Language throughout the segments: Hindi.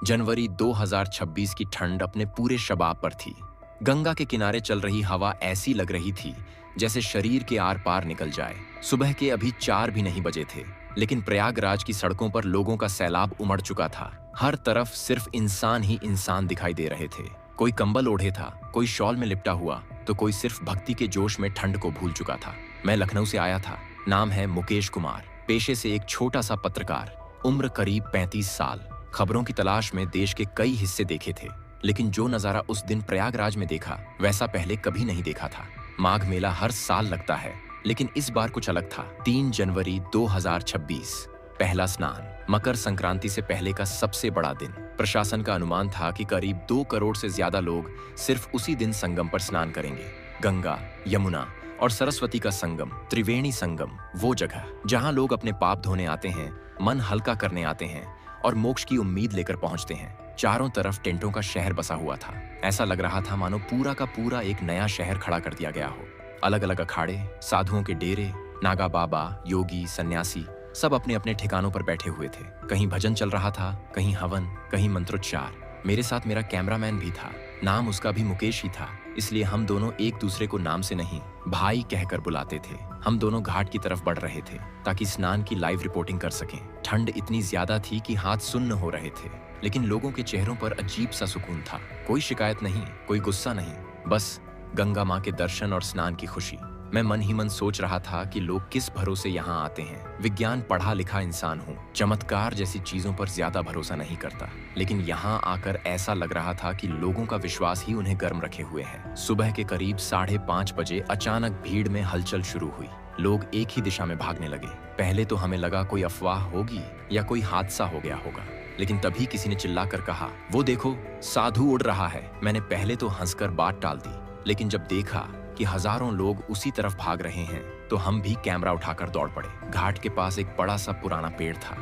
जनवरी 2026 की ठंड अपने पूरे शबाब पर थी। गंगा के किनारे चल रही हवा ऐसी लग रही थी जैसे शरीर के आर पार निकल जाए। सुबह के अभी 4 भी नहीं बजे थे, लेकिन प्रयागराज की सड़कों पर लोगों का सैलाब उमड़ चुका था। हर तरफ सिर्फ इंसान ही इंसान दिखाई दे रहे थे। कोई कंबल ओढ़े था, कोई शॉल में लिपटा हुआ, तो कोई सिर्फ भक्ति के जोश में ठंड को भूल चुका था। मैं लखनऊ से आया था। नाम है मुकेश कुमार, पेशे से एक छोटा सा पत्रकार, उम्र करीब 35 साल। खबरों की तलाश में देश के कई हिस्से देखे थे, लेकिन जो नजारा उस दिन प्रयागराज में देखा वैसा पहले कभी नहीं देखा था। माघ मेला हर साल लगता है, लेकिन इस बार कुछ अलग था। 3 जनवरी 2026, पहला स्नान, मकर संक्रांति से पहले का सबसे बड़ा दिन। प्रशासन का अनुमान था कि करीब 2 करोड़ से ज्यादा लोग सिर्फ उसी दिन संगम पर स्नान करेंगे। गंगा, यमुना और सरस्वती का संगम, त्रिवेणी संगम, वो जगह जहां लोग अपने पाप धोने आते हैं, मन हल्का करने आते हैं और मोक्ष की उम्मीद लेकर पहुंचते हैं। चारों तरफ टेंटों का शहर बसा हुआ था। ऐसा लग रहा था मानो पूरा का पूरा एक नया शहर खड़ा कर दिया गया हो। अलग अलग अखाड़े, साधुओं के डेरे, नागा बाबा, योगी, सन्यासी सब अपने अपने ठिकानों पर बैठे हुए थे। कहीं भजन चल रहा था, कहीं हवन, कहीं मंत्रोच्चार। मेरे साथ मेरा कैमरामैन भी था। नाम उसका भी मुकेश ही था, इसलिए हम दोनों एक दूसरे को नाम से नहीं, भाई कहकर बुलाते थे। हम दोनों घाट की तरफ बढ़ रहे थे ताकि स्नान की लाइव रिपोर्टिंग कर सकें। ठंड इतनी ज्यादा थी कि हाथ सुन्न हो रहे थे, लेकिन लोगों के चेहरों पर अजीब सा सुकून था। कोई शिकायत नहीं, कोई गुस्सा नहीं, बस गंगा माँ के दर्शन और स्नान की खुशी। मैं मन ही मन सोच रहा था कि लोग किस भरोसे यहाँ आते हैं। विज्ञान पढ़ा लिखा इंसान हूँ, चमत्कार जैसी चीजों पर ज्यादा भरोसा नहीं करता, लेकिन यहाँ आकर ऐसा लग रहा था कि लोगों का विश्वास ही उन्हें गर्म रखे हुए है। सुबह के करीब 5:30 बजे अचानक भीड़ में हलचल शुरू हुई। लोग एक ही दिशा में भागने लगे। पहले तो हमें लगा कोई अफवाह होगी या कोई हादसा हो गया होगा, लेकिन तभी किसी ने चिल्लाकर कहा, वो देखो साधु उड़ रहा है। मैंने पहले तो हंसकर बात टाल दी, लेकिन जब देखा कि हजारों लोग उसी तरफ भाग रहे हैं तो हम भी कैमरा उठाकर दौड़ पड़े। घाट के पास एक बड़ा सा पुराना पेड़ था,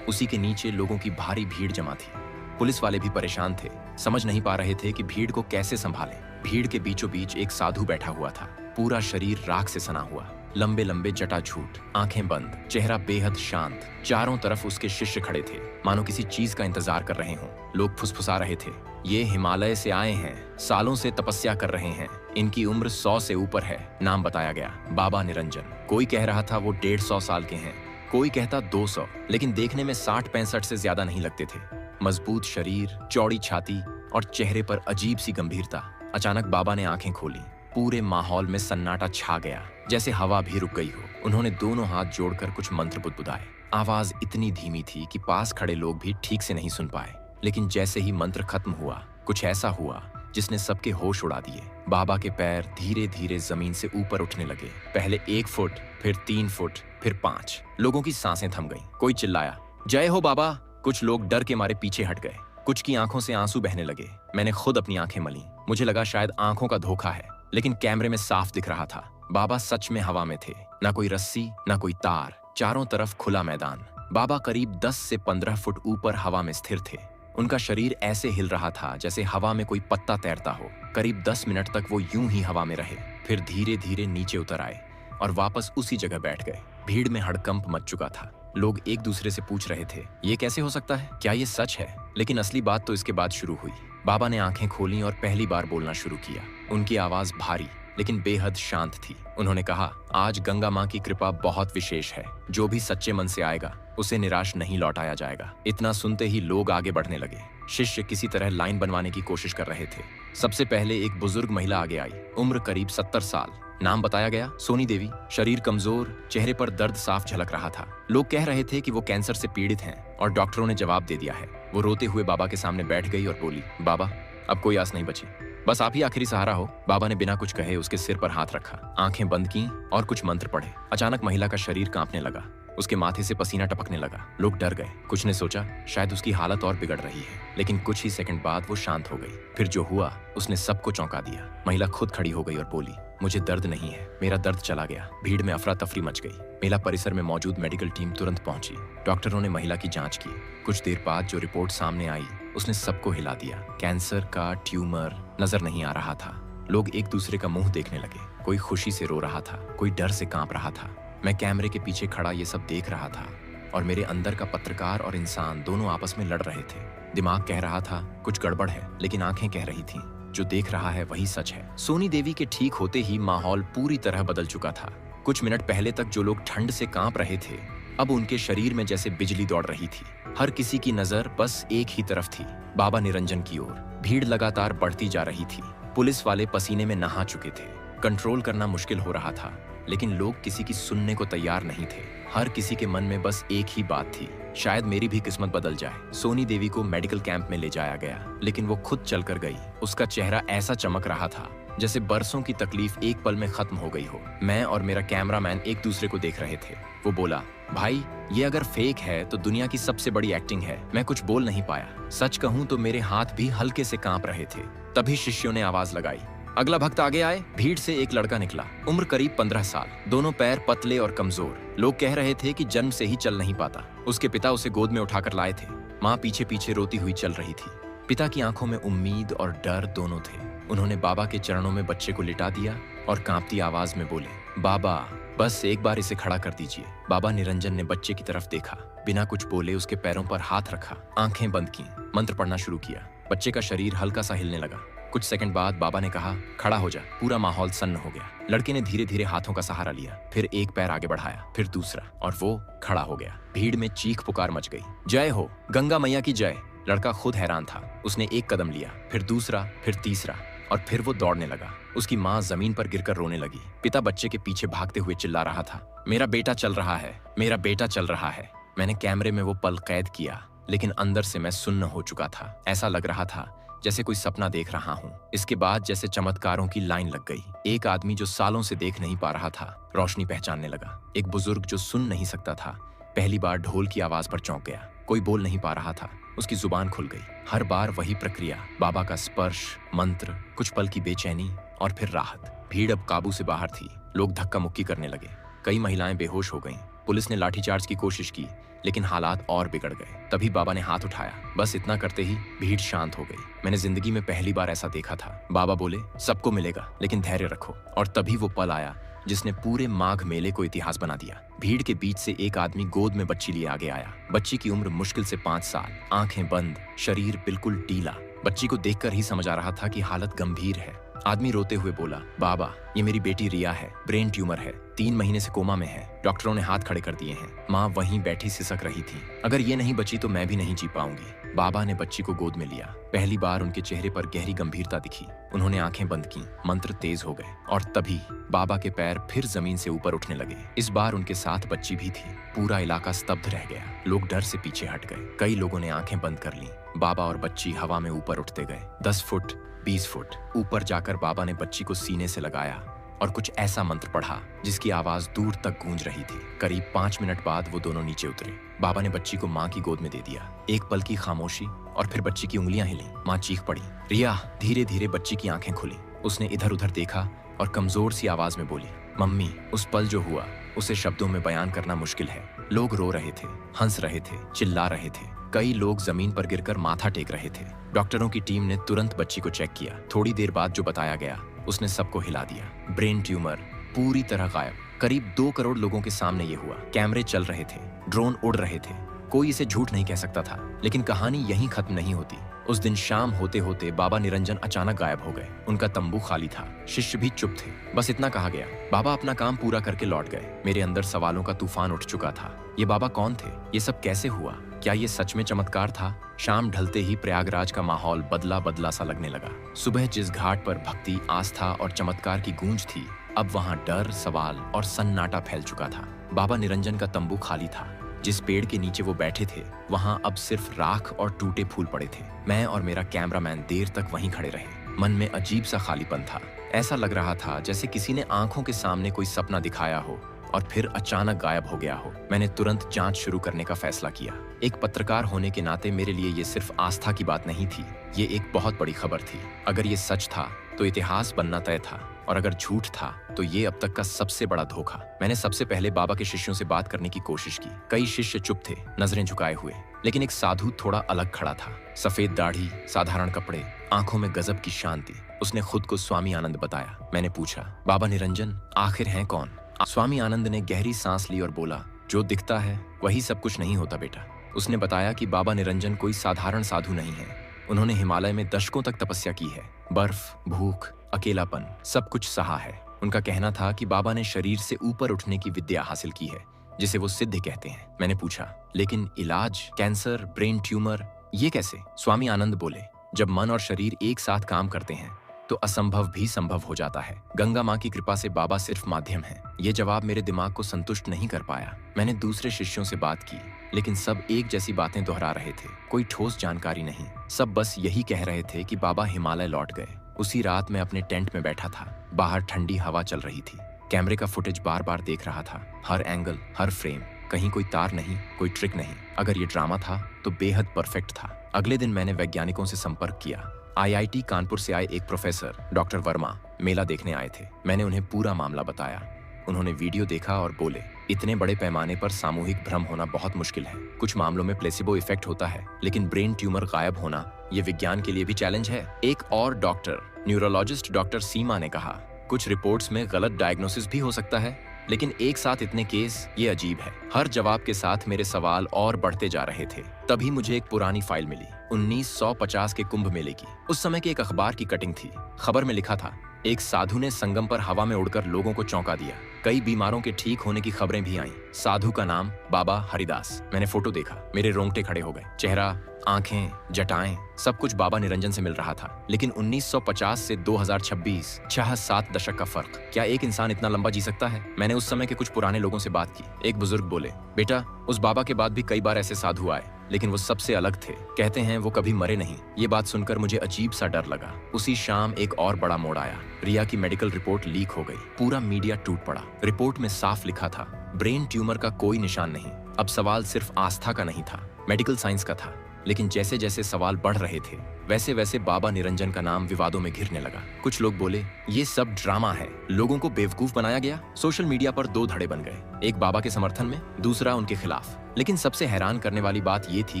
उसी के नीचे लोगों की भारी भीड़ जमा थी। पुलिस वाले भी परेशान थे, समझ नहीं पा रहे थे कि भीड़ को कैसे संभालें। भीड़ के बीचों बीच एक साधु बैठा हुआ था, पूरा शरीर राख से सना हुआ, लंबे लंबे जटाझूट, आंखें बंद, चेहरा बेहद शांत। चारों तरफ उसके शिष्य खड़े थे, मानो किसी चीज का इंतजार कर रहे हों। लोग फुसफुसा रहे थे, ये हिमालय से आए हैं, सालों से तपस्या कर रहे हैं, इनकी उम्र 100 से ऊपर है। नाम बताया गया, बाबा निरंजन। कोई कह रहा था वो 150 साल के हैं, कोई कहता 200, लेकिन देखने में 60-65 से ज्यादा नहीं लगते थे। मजबूत शरीर, चौड़ी छाती और चेहरे पर अजीब सी गंभीरता। अचानक बाबा ने आंखें खोली, पूरे माहौल में सन्नाटा छा गया, जैसे हवा भी रुक गई हो। उन्होंने दोनों हाथ जोड़कर कुछ मंत्र बुदबुदाए। आवाज इतनी धीमी थी कि पास खड़े लोग भी ठीक से नहीं सुन पाए, लेकिन जैसे ही मंत्र खत्म हुआ, कुछ ऐसा हुआ जिसने सबके होश उड़ा दिए। बाबा के पैर धीरे धीरे जमीन से ऊपर उठने लगे। पहले 1 फुट, फिर 3 फुट, फिर 5। लोगों की सांसें थम गईं। कोई चिल्लाया, जय हो बाबा। कुछ लोग डर के मारे पीछे हट गए, कुछ की आंखों से आंसू बहने लगे। मैंने खुद अपनी आंखें मली। मुझे लगा शायद आंखों का धोखा है, लेकिन कैमरे में साफ दिख रहा था, बाबा सच में हवा में थे। ना कोई रस्सी, ना कोई तार, चारों तरफ खुला मैदान। बाबा करीब 10 से 15 फुट ऊपर हवा में स्थिर थे। उनका शरीर ऐसे हिल रहा था जैसे हवा में कोई पत्ता तैरता हो। करीब 10 मिनट तक वो यूं ही हवा में रहे, फिर धीरे धीरे नीचे उतर आए और वापस उसी जगह बैठ गए। भीड़ में हड़कंप मच चुका था। लोग एक दूसरे से पूछ रहे थे, ये कैसे हो सकता है, क्या ये सच है? लेकिन असली बात तो इसके बाद शुरू हुई। बाबा ने आंखें खोली और पहली बार बोलना शुरू किया। उनकी आवाज भारी लेकिन बेहद शांत थी। उन्होंने कहा, आज गंगा माँ की कृपा बहुत विशेष है। जो भी सच्चे मन से आएगा उसे निराश नहीं लौटाया जाएगा। इतना सुनते ही लोग आगे बढ़ने लगे। शिष्य किसी तरह लाइन बनवाने की कोशिश कर रहे थे। सबसे पहले एक बुजुर्ग महिला आगे आई, उम्र करीब 70 साल। नाम बताया गया, सोनी देवी। शरीर कमजोर, चेहरे पर दर्द साफ झलक रहा था। लोग कह रहे थे कि वो कैंसर से पीड़ित हैं और डॉक्टरों ने जवाब दे दिया है। वो रोते हुए बाबा के सामने बैठ गई और बोली, बाबा अब कोई आस नहीं बची, बस आप ही आखिरी सहारा हो। बाबा ने बिना कुछ कहे उसके सिर पर हाथ रखा, आंखें बंद की और कुछ मंत्र पढ़े। अचानक महिला का शरीर कांपने लगा, उसके माथे से पसीना टपकने लगा। लोग डर गए। कुछ ने सोचा शायद उसकी हालत और बिगड़ रही है, लेकिन कुछ ही सेकंड बाद वो शांत हो गई। फिर जो हुआ उसने सबको चौंका दिया। महिला खुद खड़ी हो गई और बोली, मुझे दर्द नहीं है, मेरा दर्द चला गया। भीड़ में अफरा तफरी मच गई। मेला परिसर में मौजूद मेडिकल टीम तुरंत पहुंची। डॉक्टरों ने महिला की जांच की। कुछ देर बाद जो रिपोर्ट सामने आई उसने सबको हिला दिया। कैंसर का ट्यूमर नजर नहीं आ रहा था। लोग एक दूसरे का मुंह देखने लगे। कोई खुशी से रो रहा था, कोई डर से कांप रहा था। मैं कैमरे के पीछे खड़ा ये सब देख रहा था। और मेरे अंदर का पत्रकार और इंसान दोनों आपस में लड़ रहे थे। दिमाग कह रहा था कुछ गड़बड़ है, लेकिन आंखें कह रही थीं जो देख रहा है वही सच है। सोनी देवी के ठीक होते ही माहौल पूरी तरह बदल चुका था। कुछ मिनट पहले तक जो लोग ठंड से कांप रहे थे, अब उनके शरीर में जैसे बिजली दौड़ रही थी। हर किसी की नजर बस एक ही तरफ थी, बाबा निरंजन की ओर। भीड़ लगातार बढ़ती जा रही थी। पुलिस वाले पसीने में नहा चुके थे। कंट्रोल करना मुश्किल हो रहा था, लेकिन लोग किसी की सुनने को तैयार नहीं थे। हर किसी के मन में बस एक ही बात थी, शायद मेरी भी किस्मत बदल जाए। सोनी देवी को मेडिकल कैंप में ले जाया गया, लेकिन वो खुद चलकर गई। उसका चेहरा ऐसा चमक रहा था जैसे बरसों की तकलीफ एक पल में खत्म हो गई हो। मैं और मेरा कैमरामैन एक दूसरे को देख रहे थे। वो बोला, भाई ये अगर फेक है तो दुनिया की सबसे बड़ी एक्टिंग है। मैं कुछ बोल नहीं पाया। सच कहूं तो मेरे हाथ भी हल्के से कांप रहे थे। तभी शिष्यों ने आवाज लगाई, अगला भक्त आगे आए। भीड़ से एक लड़का निकला, उम्र करीब 15 साल, दोनों पैर पतले और कमजोर। लोग कह रहे थे कि जन्म से ही चल नहीं पाता। उसके पिता उसे गोद में उठाकर लाए थे। माँ पीछे पीछे रोती हुई चल रही थी। पिता की आंखों में उम्मीद और डर दोनों थे। उन्होंने बाबा के चरणों में बच्चे को लिटा दिया और कांपती आवाज में बोले, बाबा बस एक बार इसे खड़ा कर दीजिए। बाबा निरंजन ने बच्चे की तरफ देखा, बिना कुछ बोले उसके पैरों पर हाथ रखा, आंखें बंद की, मंत्र पढ़ना शुरू किया। बच्चे का शरीर हल्का सा हिलने लगा। कुछ सेकंड बाद बाबा ने कहा, खड़ा हो जा। पूरा माहौल सन्न हो गया। लड़के ने धीरे धीरे हाथों का सहारा लिया, फिर एक पैर आगे बढ़ाया, फिर दूसरा, और वो खड़ा हो गया। भीड़ में चीख पुकार मच गई, जय हो गंगा मैया की जय। लड़का खुद हैरान था। उसने एक कदम लिया, फिर दूसरा, फिर तीसरा, और फिर वो दौड़ने लगा। उसकी माँ जमीन पर गिरकर रोने लगी। पिता बच्चे के पीछे भागते हुए चिल्ला रहा था, मेरा बेटा चल रहा है, मेरा बेटा चल रहा है। मैंने कैमरे में वो पल कैद किया, लेकिन अंदर से मैं सुन्न हो चुका था। ऐसा लग रहा था जैसे कोई सपना देख रहा हूँ। इसके बाद जैसे चमत्कारों की लाइन लग गई। एक आदमी जो सालों से देख नहीं पा रहा था, रोशनी पहचानने लगा। एक बुजुर्ग जो सुन नहीं सकता था, पहली बार ढोल की आवाज पर चौंक गया। कोई बोल नहीं पा रहा था, उसकी जुबान खुल गई। हर बार वही प्रक्रिया, बाबा का स्पर्श, मंत्र, कुछ पल की बेचैनी और फिर राहत। भीड़ अब काबू से बाहर थी। लोग धक्का मुक्की करने लगे। कई महिलाएं बेहोश हो गईं। पुलिस ने लाठीचार्ज की कोशिश की, लेकिन हालात और बिगड़ गए। तभी बाबा ने हाथ उठाया। बस इतना करते ही भीड़ शांत हो गई। मैंने जिंदगी में पहली बार ऐसा देखा था। बाबा बोले, सबको मिलेगा, लेकिन धैर्य रखो। और तभी वो पल आया जिसने पूरे माघ मेले को इतिहास बना दिया। भीड़ के बीच से एक आदमी गोद में बच्ची लिए आगे आया। बच्ची की उम्र मुश्किल से 5 साल, आंखें बंद, शरीर बिल्कुल ढीला। बच्ची को देखकर ही समझ आ रहा था कि हालत गंभीर है। आदमी रोते हुए बोला, बाबा ये मेरी बेटी रिया है, ब्रेन ट्यूमर है, 3 महीने से कोमा में है। डॉक्टरों ने हाथ खड़े कर दिए हैं। माँ वहीं बैठी सिसक रही थी, अगर ये नहीं बची तो मैं भी नहीं जी पाऊंगी। बाबा ने बच्ची को गोद में लिया। पहली बार उनके चेहरे पर गहरी गंभीरता दिखी। उन्होंने आंखें बंद की, मंत्र तेज हो गए, और तभी बाबा के पैर फिर जमीन से ऊपर उठने लगे। इस बार उनके साथ बच्ची भी थी। पूरा इलाका स्तब्ध रह गया। लोग डर से पीछे हट गए। कई लोगों ने आंखें बंद कर ली। बाबा और बच्ची हवा में ऊपर उठते गए। 10 फुट, 20 फुट ऊपर जाकर बाबा ने बच्ची को सीने से लगाया और कुछ ऐसा मंत्र पढ़ा जिसकी आवाज दूर तक गूंज रही थी। करीब 5 मिनट बाद वो दोनों नीचे उतरे। बाबा ने बच्ची को माँ की गोद में दे दिया। एक पल की खामोशी, और फिर बच्ची की उंगलियां हिली। माँ चीख पड़ी, रिया। धीरे धीरे बच्ची की आंखें खुली। उसने इधर उधर देखा और कमजोर सी आवाज में बोली, मम्मी। उस पल जो हुआ उसे शब्दों में बयान करना मुश्किल है। लोग रो रहे थे, हंस रहे थे, चिल्ला रहे थे। कई लोग जमीन पर गिरकर माथा टेक रहे थे। डॉक्टरों की टीम ने तुरंत बच्ची को चेक किया। थोड़ी देर बाद जो बताया गया उसने सबको हिला दिया। ब्रेन ट्यूमर पूरी तरह गायब। करीब 2 करोड़ लोगों के सामने ये हुआ। कैमरे चल रहे थे, ड्रोन उड़ रहे थे। कोई इसे झूठ नहीं कह सकता था। लेकिन कहानी यहीं खत्म नहीं होती। उस दिन शाम होते होते बाबा निरंजन अचानक गायब हो गए। उनका तंबू खाली था। शिष्य भी चुप थे। बस इतना कहा गया, बाबा अपना काम पूरा करके लौट गए। मेरे अंदर सवालों का तूफान उठ चुका था। ये बाबा कौन थे? ये सब कैसे हुआ? क्या ये सच में चमत्कार था? शाम ढलते ही प्रयागराज का माहौल बदला बदला सा लगने लगा। सुबह जिस घाट पर भक्ति, आस्था और चमत्कार की गूंज थी, अब वहां डर, सवाल और सन्नाटा फैल चुका था। बाबा निरंजन का तंबू खाली था। जिस पेड़ के नीचे वो बैठे थे, वहां अब सिर्फ राख और टूटे फूल पड़े थे। मैं और मेरा कैमरामैन देर तक वहीं खड़े रहे। मन में अजीब सा खालीपन था। ऐसा लग रहा था जैसे किसी ने आंखों के सामने कोई सपना दिखाया हो और फिर अचानक गायब हो गया हो। मैंने तुरंत जांच शुरू करने का फैसला किया। एक पत्रकार होने के नाते मेरे लिए ये सिर्फ आस्था की बात नहीं थी, ये एक बहुत बड़ी खबर थी। अगर ये सच था तो इतिहास बनना तय था, और अगर झूठ था तो ये अब तक का सबसे बड़ा धोखा। मैंने सबसे पहले बाबा के शिष्यों से बात करने की कोशिश की। कई शिष्य चुप थे, नजरें झुकाए हुए, लेकिन एक साधु थोड़ा अलग खड़ा था। सफेद दाढ़ी, साधारण कपड़े, आंखों में गजब की शांति। उसने खुद को स्वामी आनंद बताया। मैंने पूछा, बाबा निरंजन आखिर हैं कौन? स्वामी आनंद ने गहरी सांस ली और बोला, जो दिखता है वही सब कुछ नहीं होता बेटा। उसने बताया कि बाबा निरंजन कोई साधारण साधु नहीं है। उन्होंने हिमालय में दशकों तक तपस्या की है। बर्फ, भूख, अकेलापन सब कुछ सहा है। उनका कहना था कि बाबा ने शरीर से ऊपर उठने की विद्या हासिल की है, जिसे वो सिद्ध कहते हैं। मैंने पूछा, लेकिन इलाज, कैंसर, ब्रेन ट्यूमर, ये कैसे? स्वामी आनंद बोले, जब मन और शरीर एक साथ काम करते हैं तो असंभव भी संभव हो जाता है। गंगा माँ की कृपा से बाबा सिर्फ माध्यम है। ये जवाब मेरे दिमाग को संतुष्ट नहीं कर पाया। मैंने दूसरे शिष्यों से बात की, लेकिन सब एक जैसी बातें दोहरा रहे थे। कोई ठोस जानकारी नहीं। सब बस यही कह रहे थे कि बाबा हिमालय लौट गए। उसी रात मैं अपने टेंट में बैठा था। बाहर ठंडी हवा चल रही थी। कैमरे का फुटेज बार बार देख रहा था। हर एंगल, हर फ्रेम, कहीं कोई तार नहीं, कोई ट्रिक नहीं। अगर ये ड्रामा था तो बेहद परफेक्ट था। अगले दिन मैंने वैज्ञानिकों से संपर्क किया। आईआईटी कानपुर से आए एक प्रोफेसर डॉक्टर वर्मा मेला देखने आए थे। मैंने उन्हें पूरा मामला बताया। उन्होंने वीडियो देखा और बोले, इतने बड़े पैमाने पर सामूहिक भ्रम होना बहुत मुश्किल है। कुछ मामलों में प्लेसिबो इफेक्ट होता है, लेकिन ब्रेन ट्यूमर गायब होना ये विज्ञान के लिए भी चैलेंज है। एक और डॉक्टर, न्यूरोलॉजिस्ट डॉक्टर सीमा ने कहा, कुछ रिपोर्ट्स में गलत डायग्नोसिस भी हो सकता है, लेकिन एक साथ इतने केस, ये अजीब है। हर जवाब के साथ मेरे सवाल और बढ़ते जा रहे थे। तभी मुझे एक पुरानी फाइल मिली, 1950 के कुंभ मेले की। उस समय की एक अखबार की कटिंग थी। खबर में लिखा था, एक साधु ने संगम पर हवा में उड़कर लोगों को चौंका दिया। कई बीमारों के ठीक होने की खबरें भी आईं। साधु का नाम बाबा हरिदास। मैंने फोटो देखा, मेरे रोंगटे खड़े हो गए। चेहरा, आंखें, जटाएं, सब कुछ बाबा निरंजन से मिल रहा था। लेकिन 1950 से 2026, 6-7 दशक का फर्क। क्या एक इंसान इतना लंबा जी सकता है? मैंने उस समय के कुछ पुराने लोगों से बात की। एक बुजुर्ग बोले, बेटा, उस बाबा के बाद भी कई बार ऐसे साधु आए, लेकिन वो सबसे अलग थे। कहते हैं वो कभी मरे नहीं। ये बात सुनकर मुझे अजीब सा डर लगा। उसी शाम एक और बड़ा मोड़ आया। रिया की मेडिकल रिपोर्ट लीक हो गई। पूरा मीडिया टूट पड़ा। रिपोर्ट में साफ लिखा था, ब्रेन ट्यूमर का कोई निशान नहीं। अब सवाल सिर्फ आस्था का नहीं था, मेडिकल साइंस का था। लेकिन जैसे जैसे सवाल बढ़ रहे थे, वैसे वैसे बाबा निरंजन का नाम विवादों में घिरने लगा। कुछ लोग बोले, ये सब ड्रामा है, लोगों को बेवकूफ बनाया गया। सोशल मीडिया पर दो धड़े बन गए, एक बाबा के समर्थन में, दूसरा उनके खिलाफ। लेकिन सबसे हैरान करने वाली बात ये थी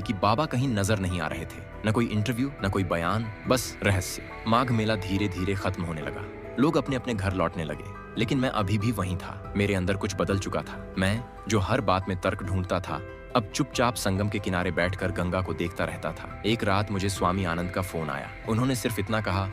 कि बाबा कहीं नजर नहीं आ रहे थे। न कोई इंटरव्यू, न कोई बयान, बस रहस्य। माघ मेला धीरे धीरे खत्म होने लगा। लोग अपने अपने घर लौटने लगे, लेकिन मैं अभी भी वहीं था। मेरे अंदर कुछ बदल चुका था। मैं, जो हर बात में तर्क ढूंढता था, अब चुपचाप संगम के किनारे बैठकर गंगा को देखता रहता था। एक रात मुझे स्वामी आनंद का फोन आया। उन्होंने सिर्फ इतना कहा,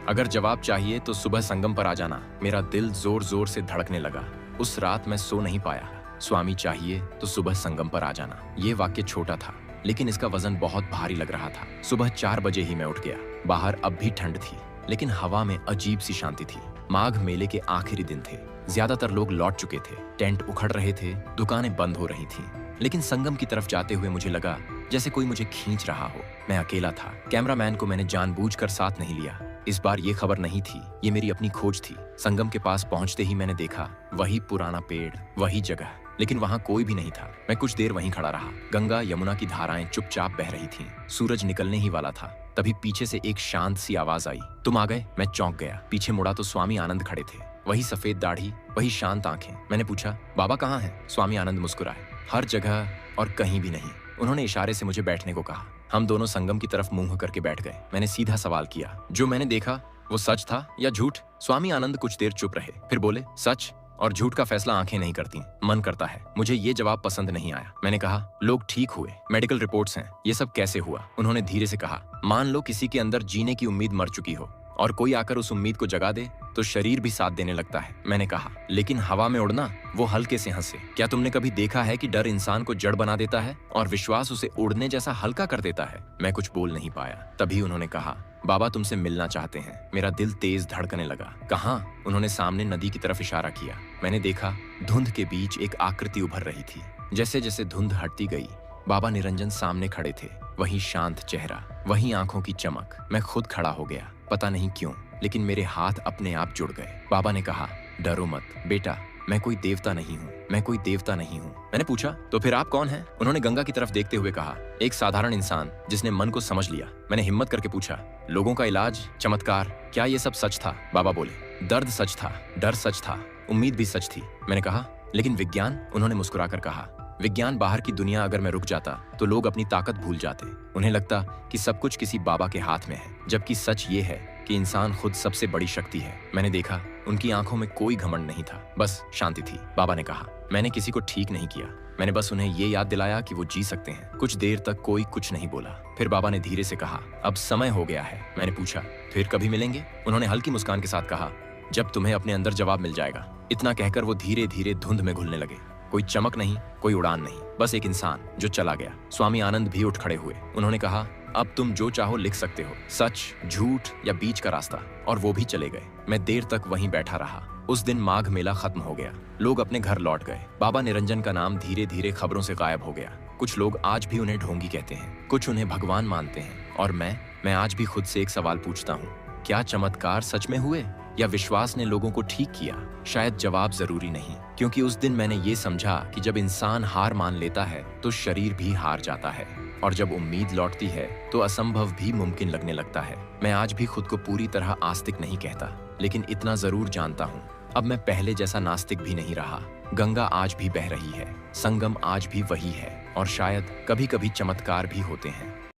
अगर जवाब चाहिए तो सुबह संगम पर आ जाना। मेरा दिल जोर जोर से धड़कने लगा। उस रात मैं सो नहीं पाया। स्वामी चाहिए तो सुबह संगम पर आ जाना। ये वाक्य छोटा था, लेकिन इसका वजन बहुत भारी लग रहा था। सुबह 4 बजे ही मैं उठ गया। बाहर अब भी ठंड थी, लेकिन हवा में अजीब सी शांति थी। माघ मेले के आखिरी दिन थे। ज्यादातर लोग लौट चुके थे। टेंट उखड़ रहे थे, दुकानें बंद हो रही थीं। लेकिन संगम की तरफ जाते हुए मुझे लगा जैसे कोई मुझे खींच रहा हो। मैं अकेला था। कैमरामैन को मैंने जानबूझकर साथ नहीं लिया। इस बार ये खबर नहीं थी, ये मेरी अपनी खोज थी। संगम के पास पहुंचते ही मैंने देखा, वही पुराना पेड़, वही जगह, लेकिन वहां कोई भी नहीं था। मैं कुछ देर वहीं खड़ा रहा। गंगा यमुना की धाराएं चुपचाप बह रही थीं। सूरज निकलने ही वाला था। तभी पीछे से एक शांत सी आवाज आई, तुम आ गए। मैं चौंक गया। पीछे मुड़ा तो स्वामी आनंद खड़े थे। वही सफेद दाढ़ी, वही शांत आंखें। मैंने पूछा, बाबा कहाँ हैं? स्वामी आनंद मुस्कुराए, हर जगह और कहीं भी नहीं। उन्होंने इशारे से मुझे बैठने को कहा। हम दोनों संगम की तरफ मुंह करके बैठ गए। मैंने सीधा सवाल किया, जो मैंने देखा वो सच था या झूठ? स्वामी आनंद कुछ देर चुप रहे, फिर बोले, सच और झूठ का फैसला आंखें नहीं करती, मन करता है। मुझे ये जवाब पसंद नहीं आया। मैंने कहा, लोग ठीक हुए, मेडिकल रिपोर्ट्स हैं, ये सब कैसे हुआ? उन्होंने धीरे से कहा, मान लो किसी के अंदर जीने की उम्मीद मर चुकी हो और कोई आकर उस उम्मीद को जगा दे तो शरीर भी साथ देने लगता है। मैंने कहा, लेकिन हवा में उड़ना? वो हल्के से हंसे। क्या तुमने कभी देखा है कि डर इंसान को जड़ बना देता है और विश्वास उसे उड़ने जैसा हल्का कर देता है? मैं कुछ बोल नहीं पाया। तभी उन्होंने कहा, बाबा तुमसे मिलना चाहते हैं। मेरा दिल तेज धड़कने लगा। कहाँ? उन्होंने सामने नदी की तरफ इशारा किया। मैंने देखा, धुंध के बीच एक आकृति उभर रही थी। जैसे जैसे धुंध हटती गई, बाबा निरंजन सामने खड़े थे। वही शांत चेहरा, वही आंखों की चमक। मैं खुद खड़ा हो गया, पता नहीं क्यों, लेकिन मेरे हाथ अपने आप जुड़ गए। बाबा ने कहा, डरो मत बेटा, मैं कोई देवता नहीं हूँ, मैं कोई देवता नहीं हूँ। मैंने पूछा, तो फिर आप कौन हैं? उन्होंने गंगा की तरफ देखते हुए कहा, एक साधारण इंसान जिसने मन को समझ लिया। मैंने हिम्मत करके पूछा, लोगों का इलाज, चमत्कार, क्या ये सब सच था? बाबा बोले, दर्द सच था, डर सच था, उम्मीद भी सच थी। मैंने कहा, लेकिन विज्ञान? उन्होंने मुस्कुराकर कहा, विज्ञान बाहर की दुनिया अगर मैं रुक जाता तो लोग अपनी ताकत भूल जाते। उन्हें लगता कि सब कुछ किसी बाबा के हाथ में है, जबकि सच ये है कि इंसान खुद सबसे बड़ी शक्ति है। मैंने देखा, उनकी आंखों में कोई घमंड नहीं था, बस शांति थी। बाबा ने कहा, मैंने किसी को ठीक नहीं किया, मैंने बस उन्हें ये याद दिलाया कि वो जी सकते हैं। कुछ देर तक कोई कुछ नहीं बोला। फिर बाबा ने धीरे से कहा, अब समय हो गया है। मैंने पूछा, फिर कभी मिलेंगे? उन्होंने हल्की मुस्कान के साथ कहा, जब तुम्हें अपने अंदर जवाब मिल जाएगा। इतना कहकर वो धीरे धीरे धुंध में घुलने लगे। कोई चमक नहीं, कोई उड़ान नहीं, बस एक इंसान जो चला गया। स्वामी आनंद भी उठ खड़े हुए। उन्होंने कहा, अब तुम जो चाहो लिख सकते हो, सच, झूठ या बीच का रास्ता। और वो भी चले गए। मैं देर तक वहीं बैठा रहा। उस दिन माघ मेला खत्म हो गया। लोग अपने घर लौट गए। बाबा निरंजन का नाम धीरे धीरे खबरों से गायब हो गया। कुछ लोग आज भी उन्हें ढोंगी कहते हैं, कुछ उन्हें भगवान मानते हैं। और मैं आज भी खुद से एक सवाल पूछता हूँ, क्या चमत्कार सच में हुए या विश्वास ने लोगों को ठीक किया? शायद जवाब जरूरी नहीं, क्योंकि उस दिन मैंने ये समझा कि जब इंसान हार मान लेता है तो शरीर भी हार जाता है, और जब उम्मीद लौटती है तो असंभव भी मुमकिन लगने लगता है। मैं आज भी खुद को पूरी तरह आस्तिक नहीं कहता, लेकिन इतना जरूर जानता हूँ, अब मैं पहले जैसा नास्तिक भी नहीं रहा। गंगा आज भी बह रही है, संगम आज भी वही है, और शायद कभी कभी चमत्कार भी होते हैं।